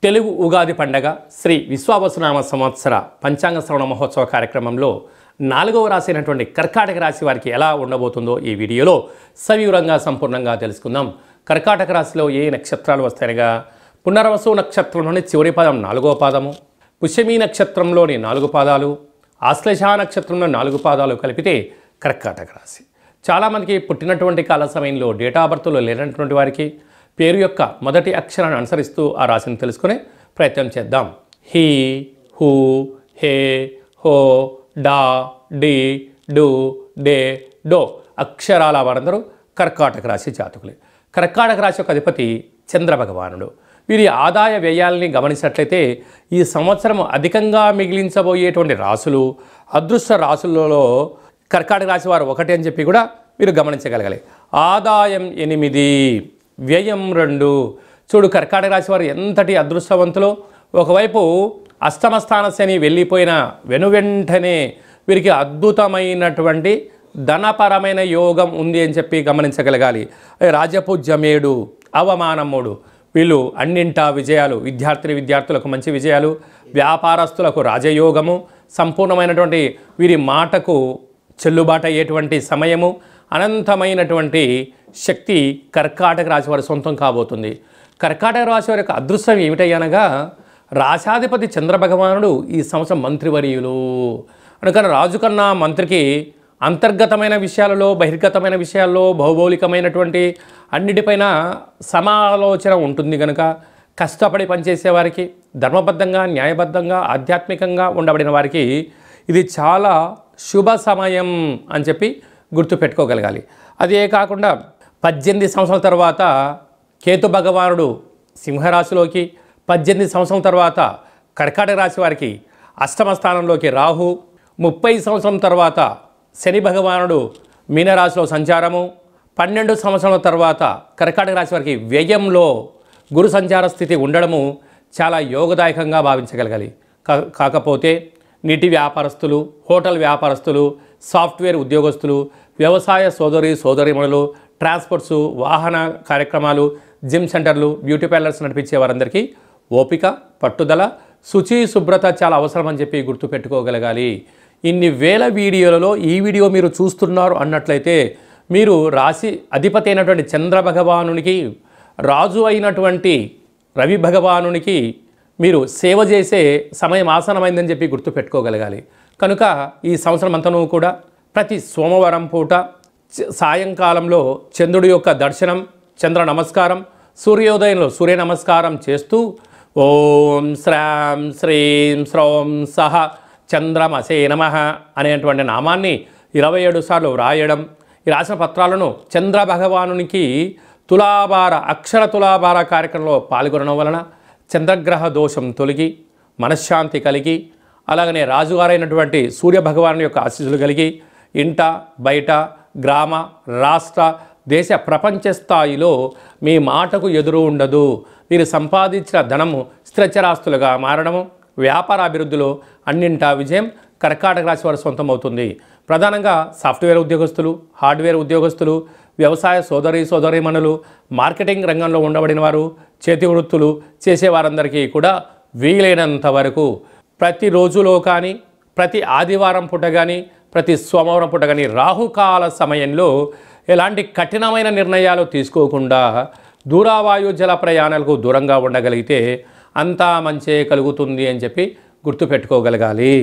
తెలుగు ఉగాది పండగ శ్రీ విశ్వావసునామ సంవత్సర పంచాంగ శ్రవణ మహోత్సవ కార్యక్రమంలో 4వ రాశి అయినటువంటి కర్కాటక రాశి వారికి ఎలా ఉండబోతుందో ఈ వీడియోలో సవివరంగా సంపూర్ణంగా తెలుసుకుందాం. కర్కాటక రాశిలో ఏ నక్షత్రాలు వస్తాయనగా పునర్వసు నక్షత్రంలోని చివరి పాదం 4వ పాదము, పుష్యమీ నక్షత్రంలోని 4 పాదాలు, ఆశ్లేష నక్షత్రంలో 4 పాదాలు కలిపితే కర్కాటక రాశి. చాలామందికి పుట్టినటువంటి కాల సమయంలో డేటా ఆఫ్ బర్త్లో లేనటువంటి వారికి పేరు యొక్క మొదటి అక్షరాన్ని అనుసరిస్తూ ఆ రాశిని తెలుసుకునే ప్రయత్నం చేద్దాం. హీ, హూ, హే, హో, డా, డి, డు, డే, డో అక్షరాల వారందరూ కర్కాటక రాశి జాతకులే. కర్కాటక రాశి యొక్క అధిపతి చంద్రభగవానుడు. వీరి ఆదాయ వ్యయాలని గమనించినట్లయితే ఈ సంవత్సరం అధికంగా మిగిలించబోయేటువంటి రాశులు, అదృష్ట రాశులలో కర్కాటక రాశి వారు ఒకటి అని చెప్పి కూడా మీరు గమనించగలగాలి. ఆదాయం 8, వ్యయం 2. చూడు, కర్కాటక రాశి వారు ఎంతటి అదృష్టవంతులో. ఒకవైపు అష్టమస్థాన శని వెళ్ళిపోయిన వెనువెంటనే వీరికి అద్భుతమైనటువంటి ధనపరమైన యోగం ఉంది అని చెప్పి గమనించగలగాలి. రాజపూజ్యమేడు, అవమానముడు, వీళ్ళు అన్నింటా విజయాలు. విద్యార్థులకు మంచి విజయాలు, వ్యాపారస్తులకు రాజయోగము, సంపూర్ణమైనటువంటి వీరి మాటకు చెల్లుబాటు అయ్యేటువంటి సమయము, అనంతమైనటువంటి శక్తి కర్కాటక రాశి వారి సొంతం కాబోతుంది. కర్కాటక రాశి వారి యొక్క అదృష్టం ఏమిటయ్యనగా రాశాధిపతి చంద్రభగవానుడు ఈ సంవత్సరం మంత్రివర్యులు. అందుకని రాజు కన్నా మంత్రికి అంతర్గతమైన విషయాలలో, బహిర్గతమైన విషయాల్లో, భౌగోళికమైనటువంటి అన్నిటిపైన సమాలోచన ఉంటుంది. కనుక కష్టపడి పనిచేసే వారికి, ధర్మబద్ధంగా, న్యాయబద్ధంగా, ఆధ్యాత్మికంగా ఉండబడిన వారికి ఇది చాలా శుభ సమయం అని చెప్పి గుర్తుపెట్టుకోగలగాలి. అదే కాకుండా 18 సంవత్సరాల తర్వాత కేతు భగవానుడు సింహరాశిలోకి, 18 సంవత్సరాల తర్వాత కర్కాటక రాశి వారికి అష్టమ స్థానంలోకి రాహు, 30 సంవత్సరం తర్వాత శని భగవానుడు మీనరాశిలో సంచారము, 12 సంవత్సరాల తర్వాత కర్కాటక రాశి వారికి వ్యయంలో గురు సంచార స్థితి ఉండడము చాలా యోగదాయకంగా భావించగలగాలి. కాకపోతే నీటి వ్యాపారస్తులు, హోటల్ వ్యాపారస్తులు, సాఫ్ట్వేర్ ఉద్యోగస్తులు, వ్యవసాయ సోదరీమణులు, ట్రాన్స్పోర్ట్స్, వాహన కార్యక్రమాలు, జిమ్ సెంటర్లు, బ్యూటీ పార్లర్స్ నడిపించే వారందరికీ ఓపిక, పట్టుదల, శుచి, శుభ్రత చాలా అవసరం అని చెప్పి గుర్తుపెట్టుకోగలగాలి. ఇన్ని వేల వీడియోలలో ఈ వీడియో మీరు చూస్తున్నారు అన్నట్లయితే మీరు రాశి అధిపతి అయినటువంటి చంద్ర భగవానునికి, రాజు అయినటువంటి రవి భగవానునికి మీరు సేవ చేసే సమయం ఆసనమైందని చెప్పి గుర్తుపెట్టుకోగలగాలి. కనుక ఈ సంవత్సరం అంతనూ కూడా ప్రతి సోమవారం పూట సాయంకాలంలో చంద్రుడి యొక్క దర్శనం, చంద్ర నమస్కారం, సూర్యోదయంలో సూర్య నమస్కారం చేస్తూ ఓం శ్రాం శ్రీం శ్రౌం సహ చంద్రమసే నమః అనేటువంటి నామాన్ని 27 సార్లు వ్రాయడం. ఈ రాసిన పత్రాలను చంద్ర భగవానునికి అక్షర తులాభార కార్యక్రమంలో పాల్గొనడం వలన చంద్రగ్రహ దోషం తొలగి మనశ్శాంతి కలిగి, అలాగనే రాజుగారైనటువంటి సూర్య భగవాను యొక్క ఆశీస్సులు కలిగి ఇంట, బయట, గ్రామ, రాష్ట్ర, దేశ, ప్రపంచ స్థాయిలో మీ మాటకు ఎదురు ఉండదు. మీరు సంపాదించిన ధనము స్థిరచరాస్తులుగా మారడము, వ్యాపార అభివృద్ధిలో అన్నింటా విజయం కర్కాటక రాశి వారి సొంతమవుతుంది. ప్రధానంగా సాఫ్ట్వేర్ ఉద్యోగస్తులు, హార్డ్వేర్ ఉద్యోగస్తులు, వ్యవసాయ సోదరీమణులు, మార్కెటింగ్ రంగంలో ఉండబడిన వారు, చేతి వృత్తులు చేసేవారందరికీ కూడా వీలైనంత వరకు ప్రతి రోజులో కానీ, ప్రతి ఆదివారం పూట కానీ, ప్రతి సోమవారం పూట కానీ రాహుకాల సమయంలో ఎలాంటి కఠినమైన నిర్ణయాలు తీసుకోకుండా దూరావాయు జల ప్రయాణాలకు దూరంగా ఉండగలిగితే అంతా మంచే కలుగుతుంది అని చెప్పి గుర్తుపెట్టుకోగలగాలి.